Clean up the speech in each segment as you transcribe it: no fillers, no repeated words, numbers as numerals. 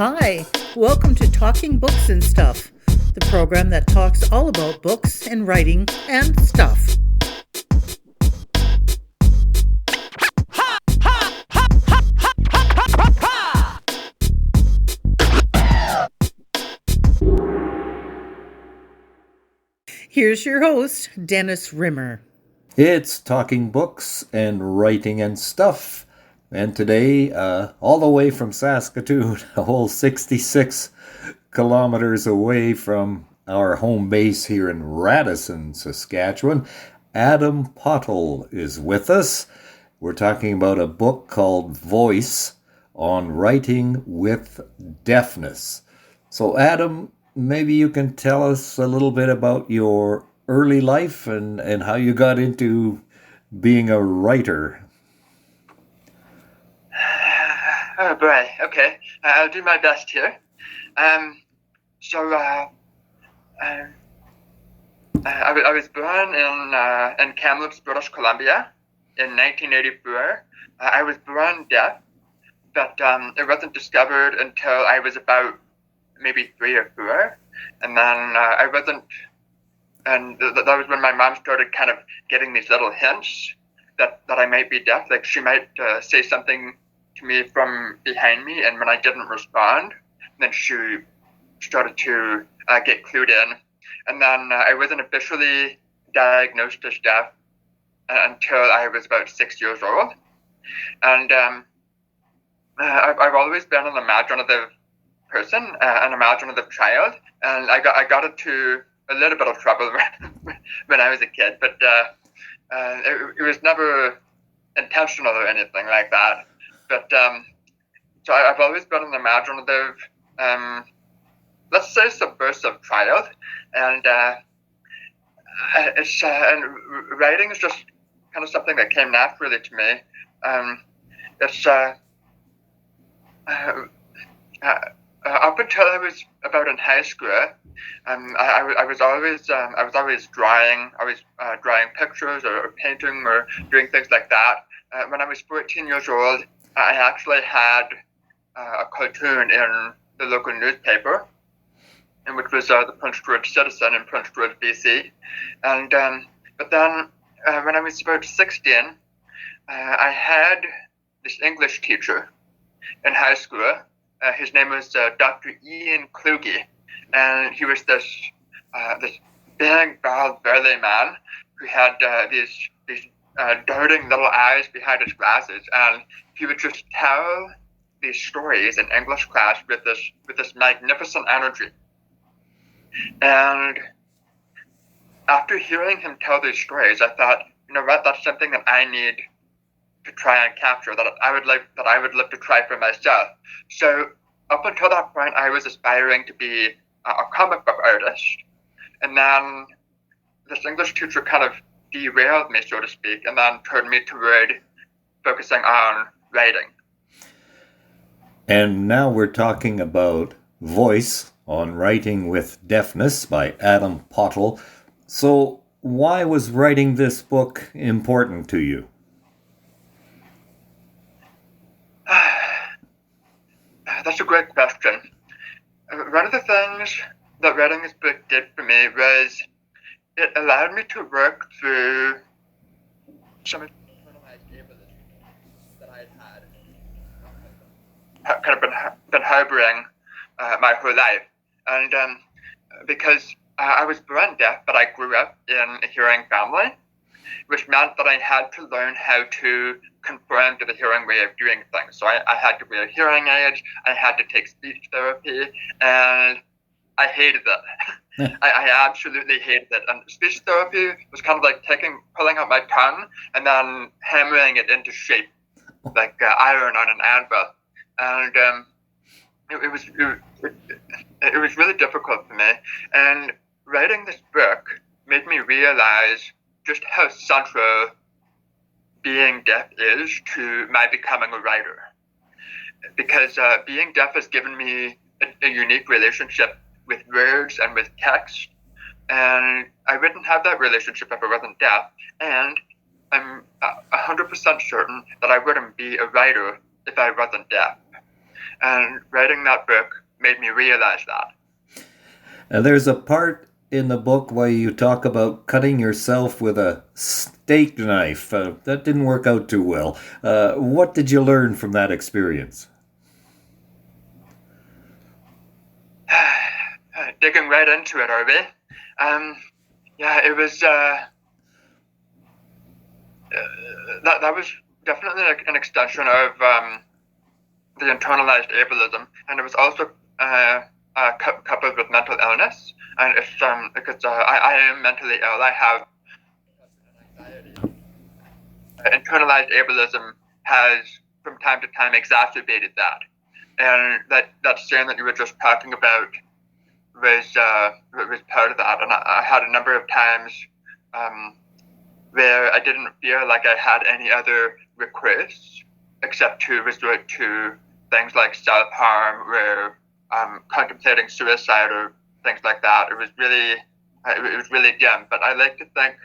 Hi, welcome to Talking Books and Stuff, the program that talks all about books and writing and stuff. Here's your host, Dennis Rimmer. It's Talking Books and Writing and Stuff. And today, all the way from Saskatoon, a whole 66 kilometers away from our home base here in Radisson, Saskatchewan, Adam Pottle is with us. We're talking about a book called Voice on Writing with Deafness. So, Adam, maybe you can tell us a little bit about your early life and how you got into being a writer. Oh boy, okay. I'll do my best here. I was born in Kamloops, British Columbia in 1984. I was born deaf, but it wasn't discovered until I was about maybe 3 or 4. And then that was when my mom started kind of getting these little hints that I might be deaf. Like she might say something to me from behind me, and when I didn't respond, then she started to get clued in. And then I wasn't officially diagnosed as deaf until I was about 6 years old. And I've always been an imaginative person, an imaginative child, and I got into a little bit of trouble when I was a kid, but it was never intentional or anything like that. But so I've always been an imaginative, let's say subversive child, and and writing is just kind of something that came naturally to me. Up until I was about in high school, I was always drawing. I was drawing pictures or painting or doing things like that. When I was 14 years old, I actually had a cartoon in the local newspaper, which was the Prince George Citizen in Prince George, BC. And but then when I was about 16, I had this English teacher in high school. His name was Dr. Ian Kluge, and he was this big, bald, burly man who had these darting little eyes behind his glasses, and he would just tell these stories in English class with this magnificent energy. And after hearing him tell these stories, I thought, you know what, that's something that I need to try and capture, that I would love to try for myself. So up until that point, I was aspiring to be a comic book artist, and then this English teacher kind of derailed me, so to speak, and then turned me toward focusing on writing. And now we're talking about Voice on Writing with Deafness by Adam Pottle. So why was writing this book important to you? That's a great question. One of the things that writing this book did for me was it allowed me to work through some internalized ableism that I had kind of been harboring my whole life. And because I was born deaf, but I grew up in a hearing family, which meant that I had to learn how to conform to the hearing way of doing things. So I had to wear hearing aids, I had to take speech therapy, and I hated it. I absolutely hated it. And speech therapy was kind of like pulling out my tongue and then hammering it into shape, like iron on an anvil. And it was really difficult for me. And writing this book made me realize just how central being deaf is to my becoming a writer. Because being deaf has given me a unique relationship with words and with text, and I wouldn't have that relationship if I wasn't deaf, and I'm 100% certain that I wouldn't be a writer if I wasn't deaf. And writing that book made me realize that. There's a part in the book where you talk about cutting yourself with a steak knife. That didn't work out too well. What did you learn from that experience? Digging right into it, are we? Yeah, it was. That was definitely like an extension of the internalized ableism, and it was also coupled with mental illness. And it's because I am mentally ill. I have anxiety. Internalized ableism has, from time to time, exacerbated that. And that strain that you were just talking about was part of that. And I had a number of times where I didn't feel like I had any other recourse except to resort to things like self-harm or contemplating suicide or things like that. It was really dim, but I like to think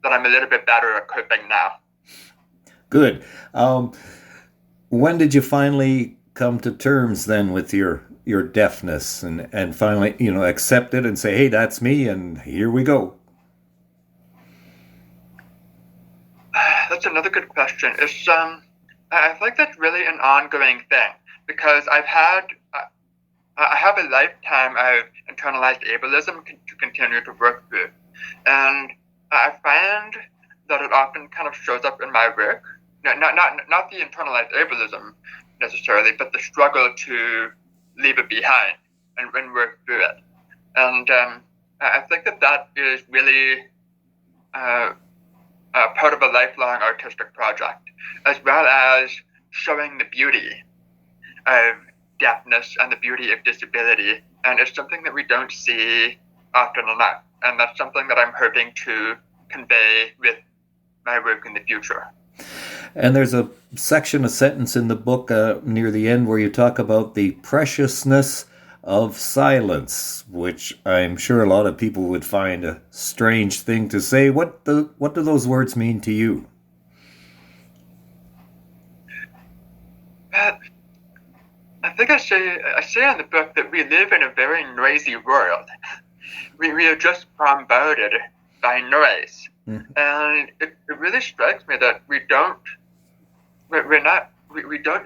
that I'm a little bit better at coping now. Good. When did you finally come to terms then with your deafness and finally, accept it and say, hey, that's me, and here we go? That's another good question. It's I think that's really an ongoing thing because I have a lifetime of internalized ableism to continue to work through, and I find that it often kind of shows up in my work. Not the internalized ableism necessarily, but the struggle to leave it behind and work through it. And I think that is really part of a lifelong artistic project, as well as showing the beauty of deafness and the beauty of disability. And it's something that we don't see often enough. And that's something that I'm hoping to convey with my work in the future. And there's a sentence in the book near the end where you talk about the preciousness of silence, which I'm sure a lot of people would find a strange thing to say. What do those words mean to you? I think I say in the book that we live in a very noisy world. We are just bombarded by noise. Mm-hmm. And it really strikes me that we don't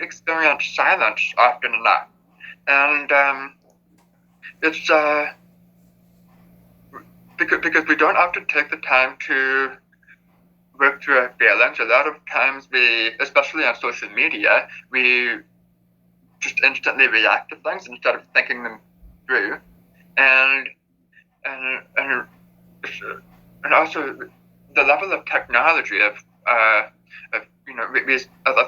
experience silence often enough. And it's because we don't often take the time to work through our feelings. A lot of times especially on social media, we just instantly react to things instead of thinking them through. And also the level of technology I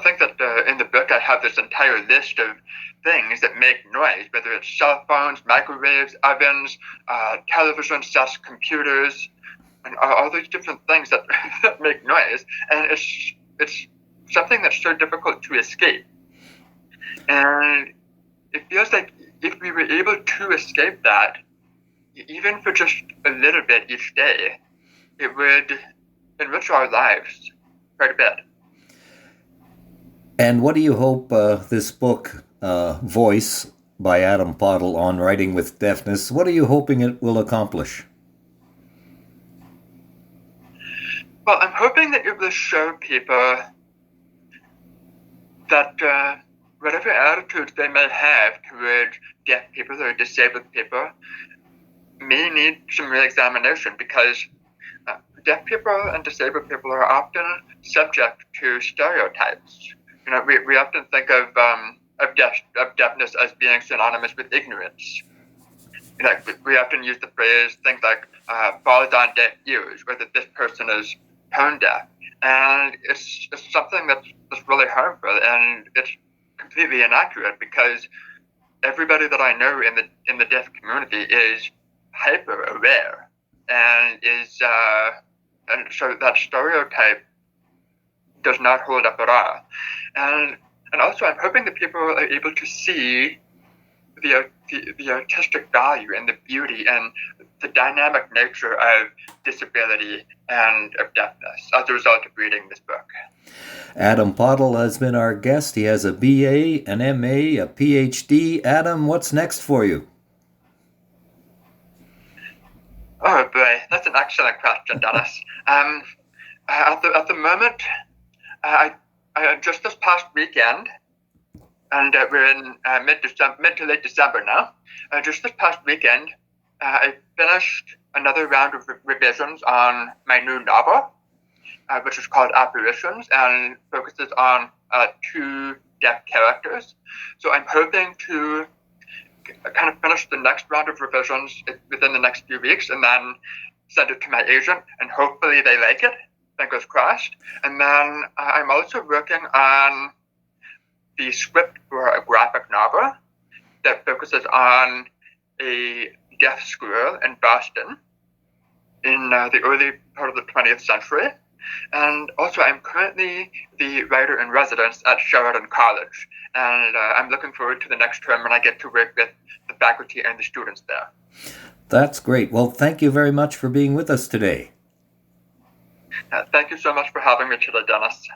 think that in the book I have this entire list of things that make noise, whether it's cell phones, microwaves, ovens, television sets, computers, and all these different things that make noise. And it's something that's so difficult to escape. And it feels like if we were able to escape that, even for just a little bit each day, it would enrich our lives quite a bit. And what do you hope this book, Voice by Adam Pottle on Writing with Deafness, what are you hoping it will accomplish? Well, I'm hoping that it will show people that whatever attitudes they may have toward deaf people or disabled people may need some reexamination, because deaf people and disabled people are often subject to stereotypes. We often think of deafness as being synonymous with ignorance. We often use the phrase things like falls on deaf ears, or that this person is tone deaf, and it's something that's really harmful, and it's completely inaccurate, because everybody that I know in the deaf community is hyper aware, and so that stereotype does not hold up at all. And also I'm hoping that people are able to see the artistic value and the beauty and the dynamic nature of disability and of deafness as a result of reading this book. Adam Pottle has been our guest. He has a BA, an MA, a PhD. Adam, what's next for you? Oh boy, that's an excellent question, Dennis. At the moment, I just this past weekend, and we're in mid to late December now. Just this past weekend, I finished another round of revisions on my new novel, which is called Apparitions, and focuses on 2 deaf characters. So I'm hoping to kind of finish the next round of revisions within the next few weeks, and then send it to my agent, and hopefully they like it. Fingers crossed. And then I'm also working on the script for a graphic novel that focuses on a deaf school in Boston in the early part of the 20th century. And also I'm currently the writer in residence at Sheridan College. And I'm looking forward to the next term when I get to work with the faculty and the students there. That's great. Well, thank you very much for being with us today. Thank you so much for having me today, Dennis.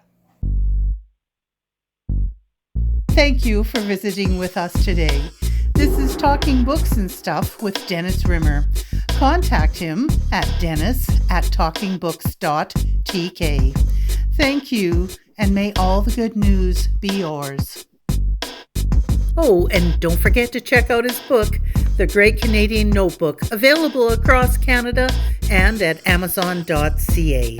Thank you for visiting with us today. This is Talking Books and Stuff with Dennis Rimmer. Contact him at dennis@talkingbooks.tk. Thank you, and may all the good news be yours. Oh, and don't forget to check out his book, The Great Canadian Notebook, available across Canada and at amazon.ca.